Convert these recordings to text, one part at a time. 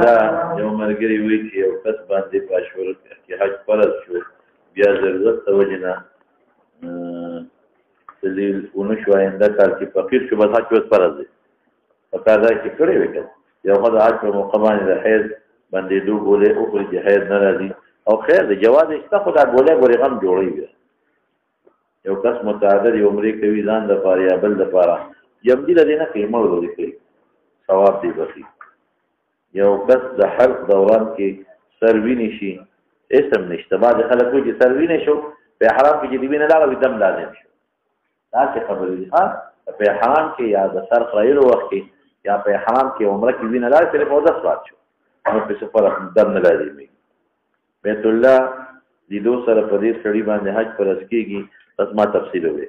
دا یو ملګری وی چې یو کس باندې پاشور کې حج فرض شو بیا ضرورت د وجې نه دلیل ونه شو آینده کال کې فقیر شو بس حج اوس فرض دی په کار دا چې کړی وي یو خو د حج په موقع باندې د حیض بندېدو ګولې وخوري چې حیض نه راځي او خیر د جواز شته خو دا ګولې ګورې غم جوړوي یو کس متعدد عمرې کوي ځان دپاره یا بل دپاره جمدي له دې نه کوي مړ ورې کوي ثواب دی بخي یو کس د حج دوران کې سر وینې شي اسم نشته بعضې خلک وایي چې سر وینې شو په احرام کې چې د وینې لاړه وي دم لازم شو داسې خبرې دي په احرام کې یا د سر خریلو وخت کې یا په احرام کې عمره کې وینه لاړه صرف اودس باد شو نو پسې فرق دم نه لازمي بیت الله لیدو سره په دې سړي باندې حج فرض کېږي بس ما تفصیل وي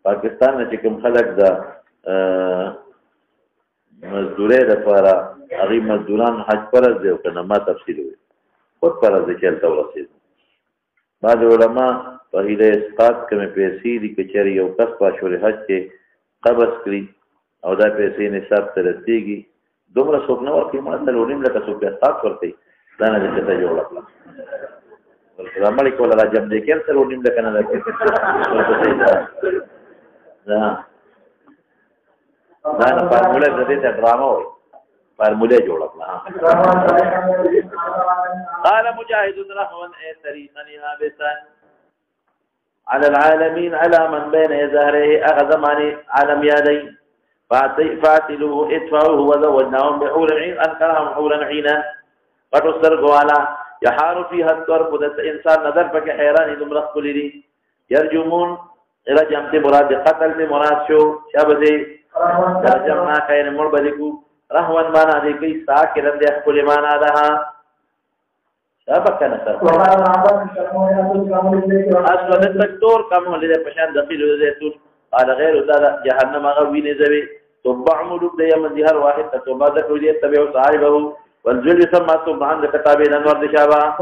پاکستان نه چې کوم خلک د مزدورۍ لپاره هغې مزدوران حج فرض دی او که نه ما تفصیل وي خود فرض دی چې هلته ورسېږي بعضې علما په هیله اسقاط کومې پیسې دي که چېرې یو کس په اشهر حج کې قبض کړي او دا پیسې نصاب ته رسېږي دومره څوک نه ورکوي ما 3.5 لکه څوک اسقاط ورکوي دا نه دې څه جوړه کړه بلکې دا مړی کوله را جمع دی کې هم 3.5 لکه نه درکوي دا نه فارموله د دې ته ډرامه وایي فارموله جوړه کړه قال مجاهد رحمن طريقا يابسا على العالمين على من بين ظهره أغزماني عالم يدي فاتلوه ادفعوه وزوجناهم بحور عين أنكرهم حورا عينا فتستر قوالا يحار فيها الطرف إنسان نظر فك حيران دمرخ كلي يرجمون إلى جمت مراد قتل مراد شو شابدي ترجمنا كين مربدكو رحوان مانا دي كي ساكرا دي أخبر مانا دها شابك نصر أسود الدكتور كم هو لدي پشان دخيل زيتون قال غير ذا جهنم غوي نزوي تبع ملوك دي من دي هر واحد تتوبا ذكر دي تبعو صاحبه والجل يسمى ثم عند كتابه الانوار دي شابا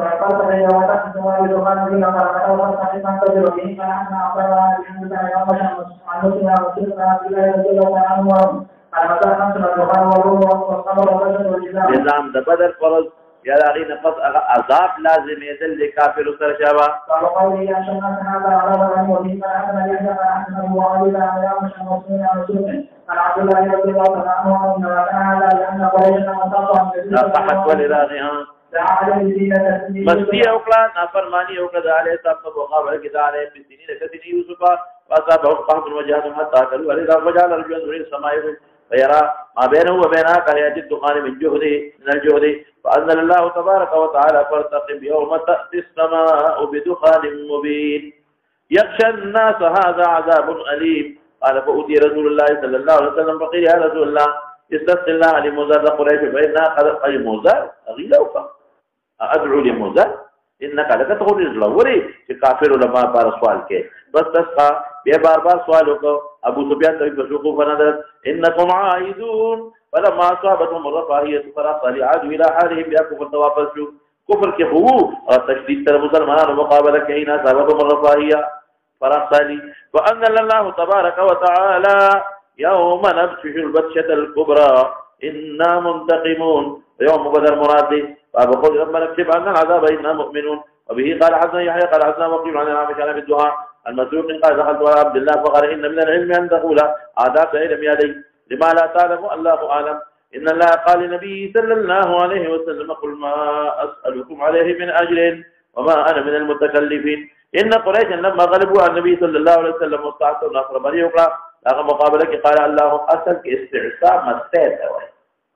نظام د بدر فرض یا داغی نفس عذاب لازم ایدل لی کافر سر شابا صحت والراغیان مستی اوکلا نافرمانی اوکلا دا علیہ صاحب صاحب وقابل کی دا علیہ بسینی لکتنی یوسفا وصاب قحب وجهد حتى قالوا علیہ وجعل رجوع نور السماء فيرى ما بينه وبينها كهيئة الدخان من الجهد فأنزل الله تبارك وتعالى فارتقب يوم تأتي السماء بدخان مبين يخشى الناس هذا عذاب أليم قال فأتي رسول الله صلى الله عليه وسلم فقيل يا رسول الله استسق الله لموزر قريش فإنها قد أي موزر أغيلوك أدعو لموزر إنك لك تقول رجلوري في كافر لما بار سوال کے بس تسقى بے بار بار سوالوں کو ابو سفیان تبھی بشوقو فنظرت انکم عائدون فلما اصابتهم الرفاهية فرصالي عادوا الى حالهم بیا کفر تواپس شو کفر کے حقوق اور تشدید تر مسلمان مقابلہ کہیں اصابتهم الرفاهية فرصالي وانزل الله تبارك وتعالى يوم نبطش البطشة الكبرى انا منتقمون يوم بدر مراد فأقول ربنا اكتب عنا العذاب إنا مؤمنون وبه قال حسن يحيى قال حسن وقيل عن العامش على بالدعاء المسروق قال دخلت على عبد الله فقال إن من العلم أن تقول آداب علم يدي لما لا تعلم الله أعلم إن الله قال لنبي صلى الله عليه وسلم قل ما أسألكم عليه من أجر وما أنا من المتكلفين إن قريشا لما غلبوا على النبي صلى الله عليه وسلم واستعصوا نصر بني وقرأ لغا مقابلة قال الله أسألك استعصاء مستيت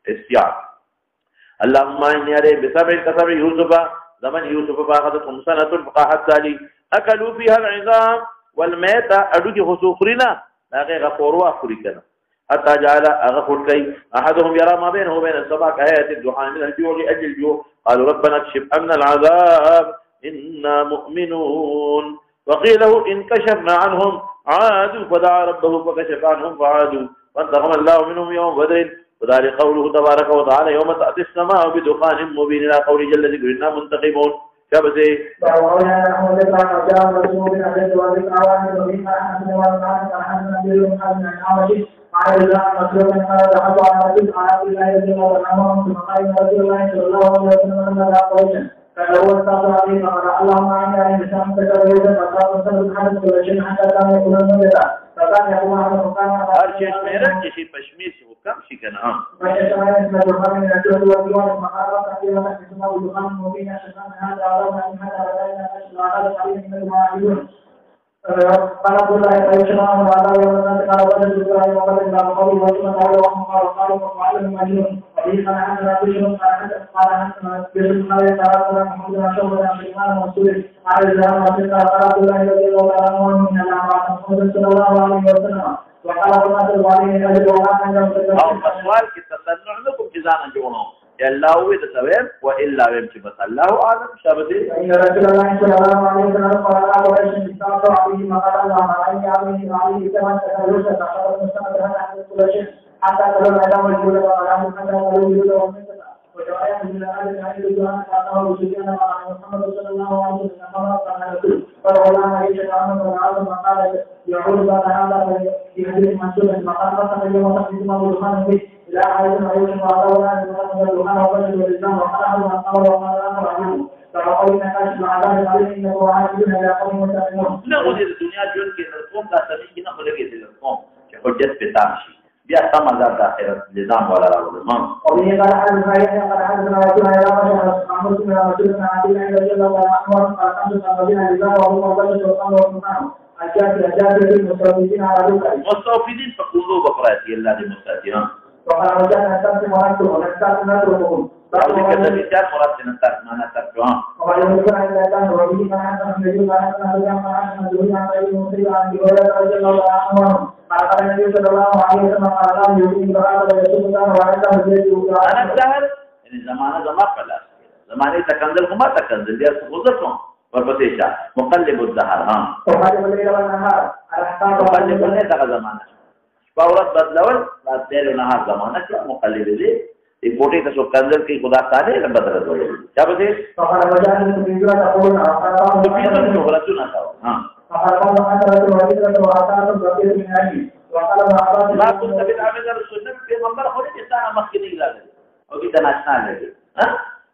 استيعاب اللهم إني عليه بسبع كسبع يوسف زمن يوسف فأخذتهم سنة فقاحت ذلك أكلوا فيها العظام والميت أدوك خسوخرنا لاغي غفوروا أخريكنا حتى جعل أغفر كي أحدهم يرى ما بينه وبين السبع كآية الدخان من الجوع لأجل الجوع قالوا ربنا اكشف عنا العذاب إنا مؤمنون وقيله إن كشفنا عنهم عادوا فدعا ربه فكشف عنهم فعادوا فانتقم الله منهم يوم بدر وذلك قوله تبارك وتعالى يوم تأتي السماء بدخان مبين إلى قول جل ذكر إنا منتقمون کیا بسے هر چیز میرا کسی پشمی سے وہ کم شی کنا سوال کی تصنع لكم جزانا جوړو الله وی د سوال و الا ویم چې بس الله اعلم شابه ان رسول الله صلی الله علیه وسلم قال قريش استغفر عليه ما قال الله عليه عليه كما تقولون حتى قالوا لا دام الجود ولا محمد قالوا الجود وجاء من هذا الحديث قال قالوا سيدنا محمد صلى الله عليه وسلم قال رسول فقال عليه السلام قال يقول بعد هذا في حديث منصور المقام فقط اليوم تقدم الرحمن به لا عايز عيش وعلى الرحمن وبشر الاسلام وقال وقال وقال فقال نقاش مع ذلك عليه انه عاجل الى قوم متقون لا ودي الدنيا جون کې نظام دا سمي نه خلګي دي نظام چې حجت په تام شي بیا سمجھدار د آخرت نظام والا راوړل ما او یې قال ان رايه قال ان رسول الله محمد صلی الله علیه وسلم رضی الله عنه قال ان الذين اذا وهم بشر وقالوا مستوفدين فقولوا بقراتي الله دي مستاتينا وقال وجاء نستمت مراتب ونستمت نتركهم فأولي كذلك كان مراتب نستمت ما نتركهم وقال يذكر عند الله وربه ما نحن نجيب ما نحن نجيب ما نحن نجيب ما نحن نجيب عن جوالة رضي الله عنه قال النبي صلى الله عليه وسلم قال الله يؤمن بهذا ويسوع الله وعند مجيء أنا السهل إن زمانه زمان فلا زمانه تكنزل وما تكنزل يا سخوزكم ورپسې شه مقلب الدهر ها مقلب نه دا زمانہ باورت بدلول بدل نه زمانہ کې مقلب دي ای کوټه ته څو کنځل کې خدا تعالی بدل وي چا به فقره وجان کې بيجوا تقول اخر نو ورتونه تا ها فقره ما حضرت ورته وعطاء بقيه من علي وقال ما كنت بالعمل السنه پیغمبر خو دې ځان مخکې نه راغلی او کې تناشنا لګي ها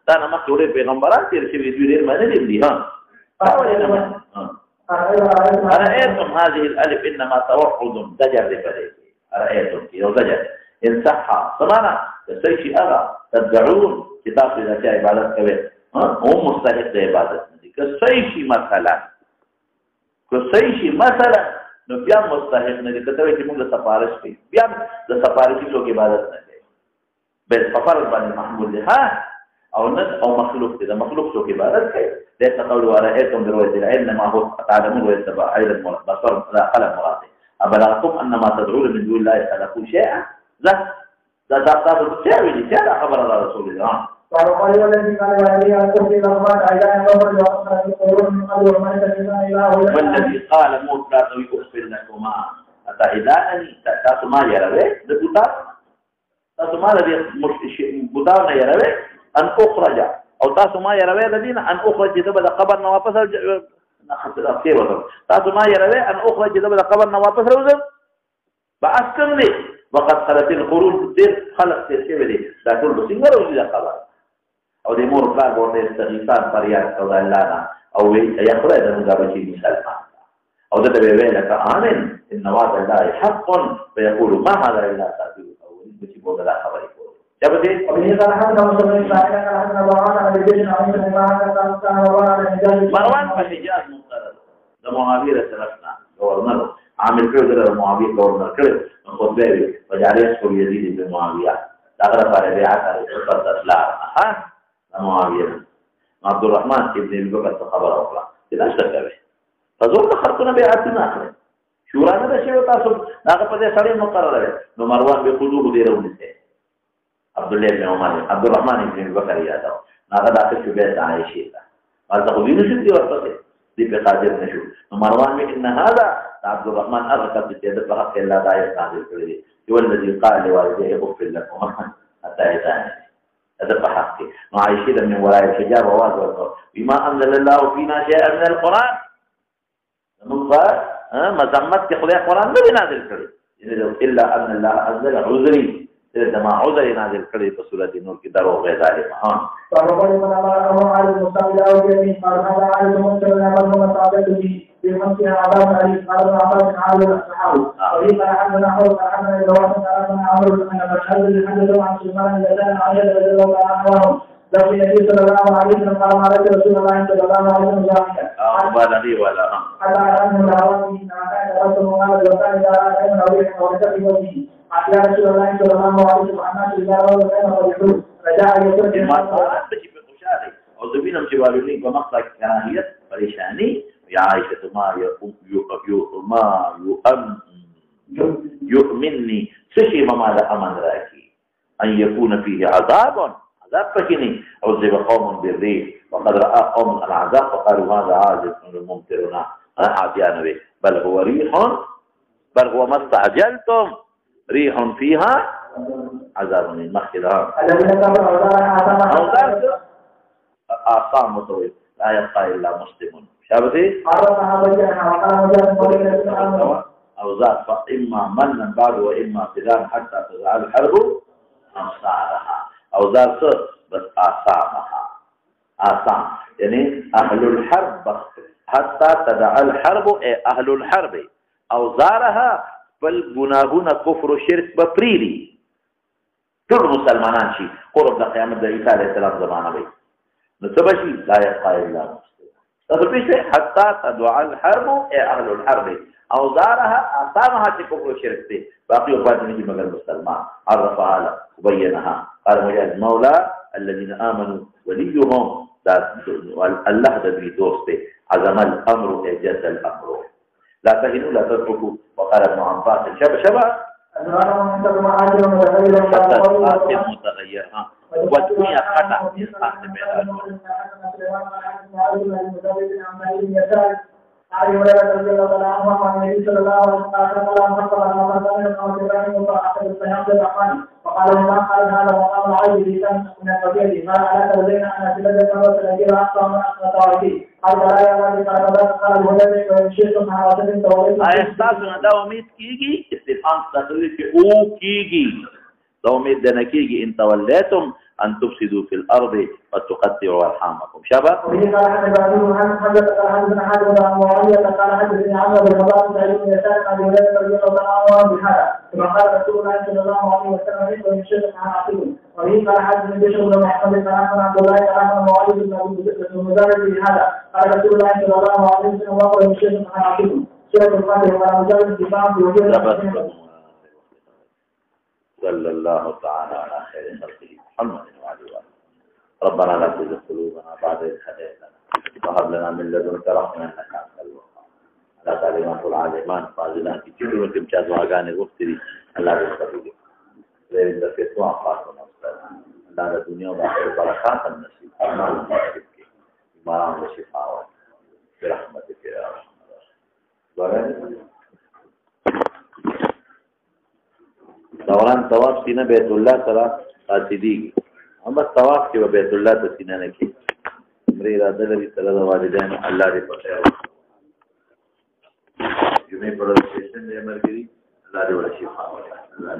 دا نمک ډېر پیغمبران تیر شي وی ډېر باندې دي ها أرأيتم هذه الألف إنما توحد دجر لفريق أرأيتم كيو دجر إن صحة سمانا تسيشي أغا تدعون كتاب إذا كان عبادت كوي هم مستحق عبادت كسيشي مثلا نو بیا مستحق ندي کته چې موږ د سفارش کې بیا د سفارشي څوک عبادت نه کوي بل سفارش باندې محمود ها او نس او مخلوق دې مخلوق څوک عبادت کوي ليس قولوا رأيتم برؤية العلم ما هو تعلمون ويتبع أيضا بصر لا قلم مراتب أبلغكم أن ما تدعون من دون الله خلقوا شيئا ذا تساوي لسيادة خبر الله رسول الله وقال الذي قال والذي قال موت لا توي أخبر لكما أتا إذا أني تاسو ما يروي لبطار تاسو ما الذي بطارنا يروي أن أخرج او تاسو ما يروي الذين ان اخرج دبل قبر نو واپس تاسو ما يروي ان اخرج دبل قبر نو واپس روزم باسكم لي وقد خلت القرون دير خلق شي ولي دا ټول څنګه روزي دا قبر او د مور پلا ورته استغفار فریاد کوي الله او وی یا خدای دې موږ به شي مسلمان او دا به ویل کا امين ان وعد الله حق ويقول ما هذا الا ساطير او چې بوله دا خبره جب دې مروان په حجاز مقرر د معاویه طرفنا گورنر عامل کړو د معاویه گورنر کړو خطبه وی وجاریس کو یزید بن معاویه داغه لپاره بیا پر اسلام ها معاویه عبد الرحمن ابن ابي بکر خبر اوکړه چې دا څه کوي فزور خرطونه بیا اتنه اخره شورا نه شي تاسو داغه په دې سړی مقرر نو مروان به خودو دې راوځي عبد الله بن عمر عبد الرحمن بن بكر یادو هغه داخل شو بیت عائشه تا مالته خو ویني شو دی ورپسې دې په قادر نشو نو مروان می ان هذا عبد الرحمن ارقد دې د حق الله دایې نازل کړی دی یو الذي قال لوالديه اغفر لكم حتى يتاني هذا بحق ما عايشين من وراء الحجاب وواضح بما أنزل الله فينا شيئا من القرآن نقول مذمت کے خدا قرآن میں نازل کرے الا ان اللہ انزل عذری ما عذر نازل کرے تو سورۃ نور کی درو غیر ظالم ہاں فرقوا من امر على المستقبل واليمين قال هذا على المنكر والمعروف والصادق بمنكر عذاب علي قال عباس تعالى الصحابه وقيل حدثنا حول حدثنا الواسط حدثنا عمرو بن بشر حدثنا عن سليمان بن زيد عن علي رضي الله عنه لو النبي صلى الله عليه وسلم قال على رسول الله صلى الله عليه وسلم قال نبي ولا على ان العوام كان رسول الله وكان كان نبي ورسول يا رسول الله صلى الله عليه وسلم انا صلى الله عليه وسلم رجاء يكون ما صارت بجيب المشاهد او ذبينا مجوالين بمقطع كراهيه پریشانی يا عائشه ما يؤمنني سشي ما لا امن راكي ان يكون فيه عذاب فكني عذب قوم بالريح وقد راى قوم العذاب فقالوا هذا عازف ممطرنا عاديان به بل هو ريح بل هو ما استعجلتم ريح فيها عذاب من مخدها آثام متوي لا يبقى الا مسلم شابتي اوزار فاما من بعد واما فدان حتى تزال الحرب امصارها اوزار بس آسام يعني اهل الحرب حتى تدع الحرب اهل الحرب اوزارها فالگناهون كفر وشرك بپریدي ټول مسلمانان شي قرب د قیامت د عیسی علیه السلام زمانه وي نو څه بشي لا يبقى الا مسلم حتى تدع الحرب اهل الحرب اوزارها آسامها كفر وشرك دي باقي وفات نجي مگر مسلمان عرفها له وبينها قال مجاهد مولى الذين امنوا وليهم الله ذي دوست عزم الامر اجاز الامر لا تهنوا لا تتركوا وقال ابن عباس شبه متغير والدنيا خطأ علي هريرة رضي الله عنه عن النبي صلى الله عليه وسلم فقال ما قال هذا مقام العيب لسان من الطبيعة قال على ترضين أن أسئلة المرة التي لا أقصى من أطاعتي قال لا يا رب قال الهدى وإن شئتم حواسب توليت أحساسنا دا امید کیږي استفهام تقریر کې او کیږي دا امید نه کیږي ان توليتم أن تفسدوا في الأرض وتقطعوا أرحامكم شباب وهي قال عن إبراهيم عن حمزة قال عن حاتم عن معاوية قال حدثني عمرو بن خباب بن يسار عن هريرة رضي الله عنه بهذا كما قال رسول الله صلى الله عليه وسلم وإن شئتم عن عقيل وهي قال حدثني بشر بن محمد قال عبد الله قال عن معاوية بن مدرب بهذا قال رسول الله صلى الله عليه وسلم وإن شئتم عن عقيل سورة الفاتحة قال مجاهد الدفاع بوجود صلى الله تعالى على خير خلقه محمد وعلى اله ربنا لا تزغ قلوبنا بعد إذ هديتنا وهب لنا من لدنك رحمة إنك أنت الوهاب على كلمات العالمان فاضلان کی چلو تم چا دعاګانې وکړي الله دې قبول کړي دې د فتوا خاصه الله د دنیا او آخرت برکات نصیب فرمائے ایمان او شفاء برحمتك يا رحمن دوران طواف سینه بیت الله سره قاصدی اما طواف کې بیت الله ته سینه نه کې مری اراده لري تعالی د والدین الله دې پټه جمعې پر سیشن دې مرګري الله دې ورشي الله